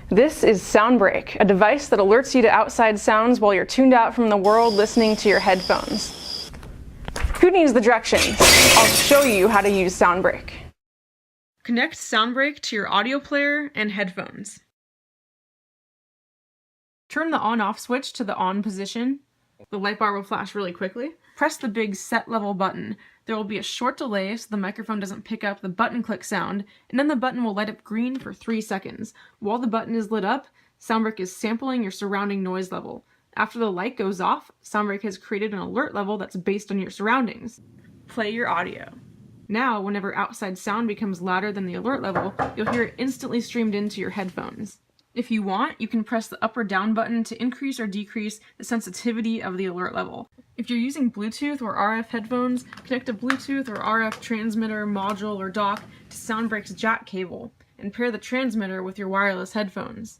This is SoundBrake, a device that alerts you to outside sounds while you're tuned out from the world listening to your headphones. Who needs the directions? I'll show you how to use SoundBrake. Connect SoundBrake to your audio player and headphones. Turn the on-off switch to the on position. The light bar will flash really quickly. Press the big set level button. There will be a short delay so the microphone doesn't pick up the button click sound, and then the button will light up green for 3 seconds. While the button is lit up, SoundBrake is sampling your surrounding noise level. After the light goes off, SoundBrake has created an alert level that's based on your surroundings. Play your audio. Now, whenever outside sound becomes louder than the alert level, you'll hear it instantly streamed into your headphones. If you want, you can press the up or down button to increase or decrease the sensitivity of the alert level. If you're using Bluetooth or RF headphones, connect a Bluetooth or RF transmitter, module, or dock to SoundBrake's jack cable, and pair the transmitter with your wireless headphones.